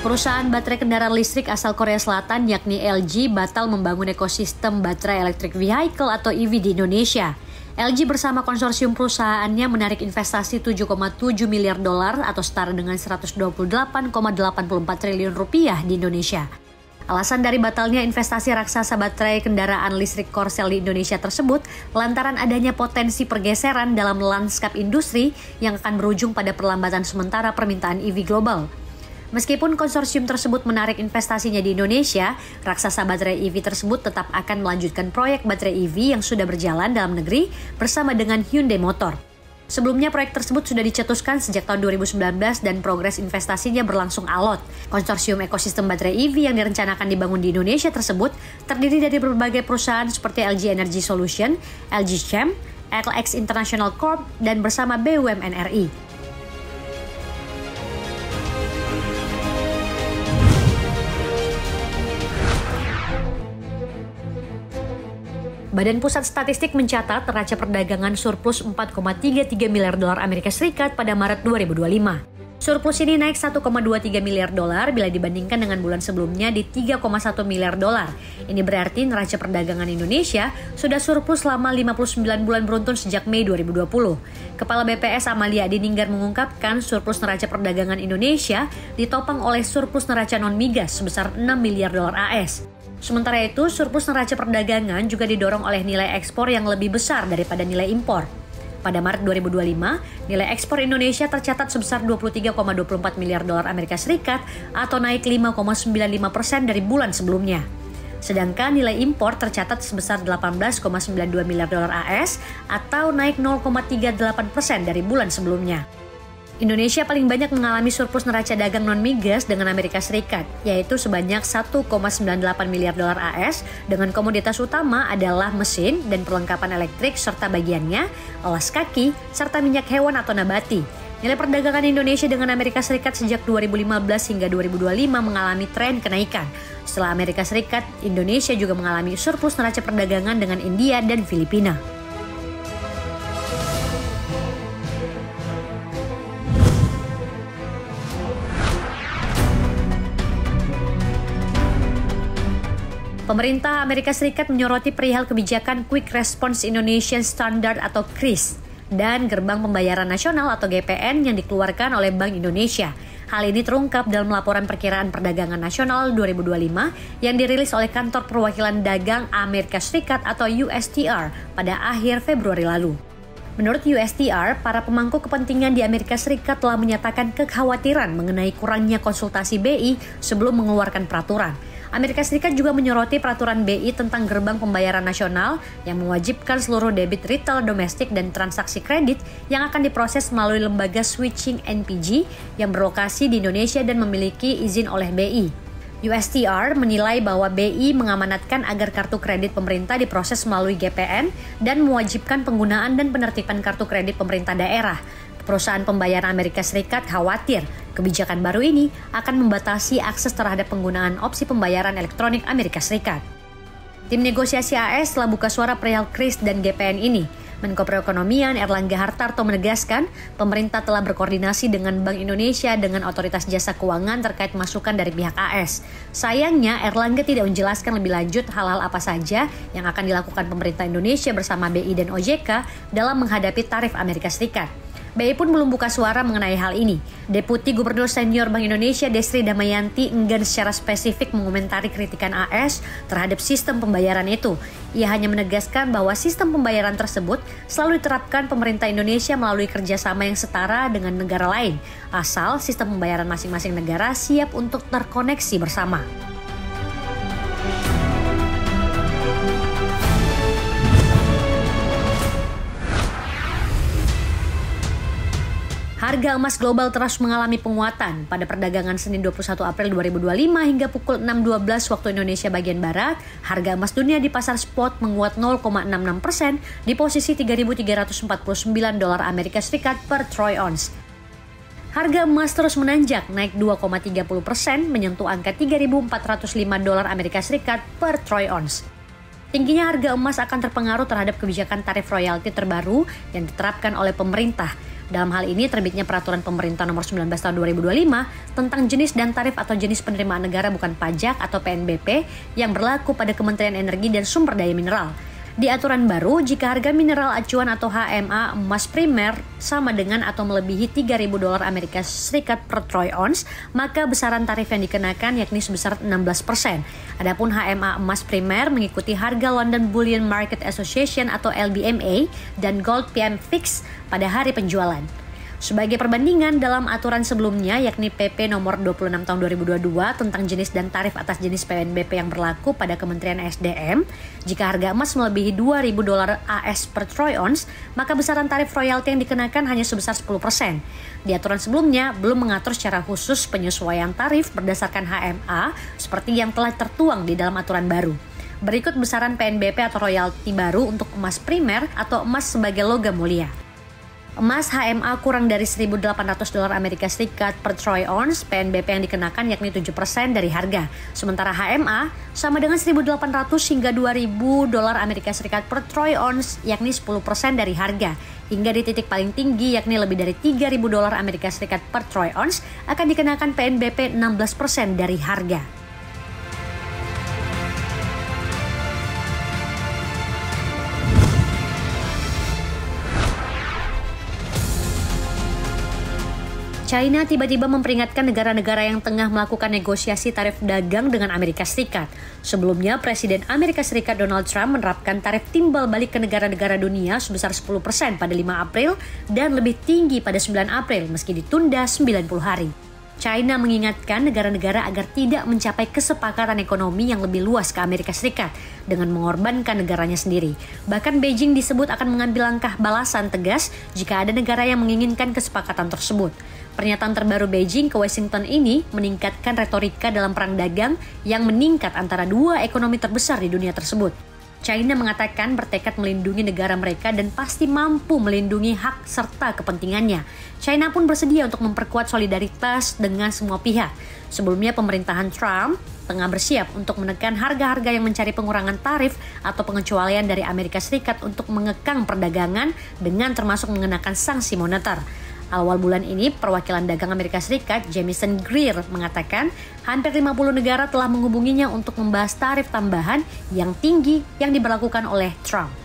Perusahaan baterai kendaraan listrik asal Korea Selatan yakni LG batal membangun ekosistem baterai electric vehicle atau EV di Indonesia. LG bersama konsorsium perusahaannya menarik investasi 7,7 miliar dolar atau setara dengan 128,84 triliun rupiah di Indonesia. Alasan dari batalnya investasi raksasa baterai kendaraan listrik Korsel di Indonesia tersebut lantaran adanya potensi pergeseran dalam lanskap industri yang akan berujung pada perlambatan sementara permintaan EV global. Meskipun konsorsium tersebut menarik investasinya di Indonesia, raksasa baterai EV tersebut tetap akan melanjutkan proyek baterai EV yang sudah berjalan dalam negeri bersama dengan Hyundai Motor. Sebelumnya proyek tersebut sudah dicetuskan sejak tahun 2019 dan progres investasinya berlangsung alot. Konsorsium ekosistem baterai EV yang direncanakan dibangun di Indonesia tersebut terdiri dari berbagai perusahaan seperti LG Energy Solution, LG Chem, LX International Corp, dan bersama BUMN RI. Badan Pusat Statistik mencatat neraca perdagangan surplus 4,33 miliar dolar Amerika Serikat pada Maret 2025. Surplus ini naik 1,23 miliar dolar bila dibandingkan dengan bulan sebelumnya di 3,1 miliar dolar. Ini berarti neraca perdagangan Indonesia sudah surplus selama 59 bulan beruntun sejak Mei 2020. Kepala BPS Amalia Adininggar mengungkapkan surplus neraca perdagangan Indonesia ditopang oleh surplus neraca non-migas sebesar 6 miliar dolar AS. Sementara itu, surplus neraca perdagangan juga didorong oleh nilai ekspor yang lebih besar daripada nilai impor. Pada Maret 2025, nilai ekspor Indonesia tercatat sebesar 23,24 miliar dolar Amerika Serikat atau naik 5,95% dari bulan sebelumnya. Sedangkan nilai impor tercatat sebesar 18,92 miliar dolar AS atau naik 0,38% dari bulan sebelumnya. Indonesia paling banyak mengalami surplus neraca dagang non-migas dengan Amerika Serikat, yaitu sebanyak 1,98 miliar dolar AS dengan komoditas utama adalah mesin dan perlengkapan elektrik serta bagiannya, alas kaki, serta minyak hewan atau nabati. Nilai perdagangan Indonesia dengan Amerika Serikat sejak 2015 hingga 2025 mengalami tren kenaikan. Setelah Amerika Serikat, Indonesia juga mengalami surplus neraca perdagangan dengan India dan Filipina. Pemerintah Amerika Serikat menyoroti perihal kebijakan Quick Response Indonesian Standard atau QRIS dan Gerbang Pembayaran Nasional atau GPN yang dikeluarkan oleh Bank Indonesia. Hal ini terungkap dalam laporan perkiraan perdagangan nasional 2025 yang dirilis oleh Kantor Perwakilan Dagang Amerika Serikat atau USTR pada akhir Februari lalu. Menurut USTR, para pemangku kepentingan di Amerika Serikat telah menyatakan kekhawatiran mengenai kurangnya konsultasi BI sebelum mengeluarkan peraturan. Amerika Serikat juga menyoroti peraturan BI tentang gerbang pembayaran nasional yang mewajibkan seluruh debit retail domestik dan transaksi kredit yang akan diproses melalui lembaga switching NPG yang berlokasi di Indonesia dan memiliki izin oleh BI. USTR menilai bahwa BI mengamanatkan agar kartu kredit pemerintah diproses melalui GPN dan mewajibkan penggunaan dan penertiban kartu kredit pemerintah daerah. Perusahaan pembayaran Amerika Serikat khawatir kebijakan baru ini akan membatasi akses terhadap penggunaan opsi pembayaran elektronik Amerika Serikat. Tim negosiasi AS telah buka suara perihal QRIS dan GPN ini. Menko Perekonomian Erlangga Hartarto menegaskan pemerintah telah berkoordinasi dengan Bank Indonesia dengan Otoritas Jasa Keuangan terkait masukan dari pihak AS. Sayangnya Erlangga tidak menjelaskan lebih lanjut hal-hal apa saja yang akan dilakukan pemerintah Indonesia bersama BI dan OJK dalam menghadapi tarif Amerika Serikat. BI pun belum buka suara mengenai hal ini. Deputi Gubernur Senior Bank Indonesia Desri Damayanti enggan secara spesifik mengomentari kritikan AS terhadap sistem pembayaran itu. Ia hanya menegaskan bahwa sistem pembayaran tersebut selalu diterapkan pemerintah Indonesia melalui kerjasama yang setara dengan negara lain, asal sistem pembayaran masing-masing negara siap untuk terkoneksi bersama. Harga emas global terus mengalami penguatan. Pada perdagangan Senin 21 April 2025 hingga pukul 6.12 waktu Indonesia bagian Barat, harga emas dunia di pasar spot menguat 0,66% di posisi 3.349 dolar Amerika Serikat per troy ounce. Harga emas terus menanjak, naik 2,30% menyentuh angka 3.405 dolar Amerika Serikat per troy ounce. Tingginya harga emas akan terpengaruh terhadap kebijakan tarif royalti terbaru yang diterapkan oleh pemerintah. Dalam hal ini, terbitnya Peraturan Pemerintah Nomor 19 Tahun 2025 tentang jenis dan tarif atau jenis penerimaan negara bukan pajak atau PNBP yang berlaku pada Kementerian Energi dan Sumber Daya Mineral. Di aturan baru, jika harga mineral acuan atau HMA emas primer sama dengan atau melebihi $3.000 Amerika Serikat per troy ounce, maka besaran tarif yang dikenakan yakni sebesar 16%. Adapun HMA emas primer mengikuti harga London Bullion Market Association atau LBMA dan Gold PM Fix pada hari penjualan. Sebagai perbandingan dalam aturan sebelumnya yakni PP nomor 26 tahun 2022 tentang jenis dan tarif atas jenis PNBP yang berlaku pada Kementerian SDM, jika harga emas melebihi $2.000 AS per troy ounce, maka besaran tarif royalti yang dikenakan hanya sebesar 10%. Di aturan sebelumnya belum mengatur secara khusus penyesuaian tarif berdasarkan HMA seperti yang telah tertuang di dalam aturan baru. Berikut besaran PNBP atau royalti baru untuk emas primer atau emas sebagai logam mulia. Emas HMA kurang dari $1.800 Amerika Serikat per troy ounce, PNBP yang dikenakan yakni 7% dari harga. Sementara HMA sama dengan $1.800 hingga $2.000 Amerika Serikat per troy ounce, yakni 10% dari harga. Hingga di titik paling tinggi yakni lebih dari $3.000 Amerika Serikat per troy ounce akan dikenakan PNBP 16% dari harga. China tiba-tiba memperingatkan negara-negara yang tengah melakukan negosiasi tarif dagang dengan Amerika Serikat. Sebelumnya, Presiden Amerika Serikat Donald Trump menerapkan tarif timbal balik ke negara-negara dunia sebesar 10% pada 5 April dan lebih tinggi pada 9 April meski ditunda 90 hari. China mengingatkan negara-negara agar tidak mencapai kesepakatan ekonomi yang lebih luas ke Amerika Serikat dengan mengorbankan negaranya sendiri. Bahkan Beijing disebut akan mengambil langkah balasan tegas jika ada negara yang menginginkan kesepakatan tersebut. Pernyataan terbaru Beijing ke Washington ini meningkatkan retorika dalam perang dagang yang meningkat antara dua ekonomi terbesar di dunia tersebut. China mengatakan bertekad melindungi negara mereka dan pasti mampu melindungi hak serta kepentingannya. China pun bersedia untuk memperkuat solidaritas dengan semua pihak. Sebelumnya pemerintahan Trump tengah bersiap untuk menekan harga-harga yang mencari pengurangan tarif atau pengecualian dari Amerika Serikat untuk mengekang perdagangan dengan termasuk mengenakan sanksi moneter. Awal bulan ini, perwakilan dagang Amerika Serikat, Jamieson Greer, mengatakan hampir 50 negara telah menghubunginya untuk membahas tarif tambahan yang tinggi yang diberlakukan oleh Trump.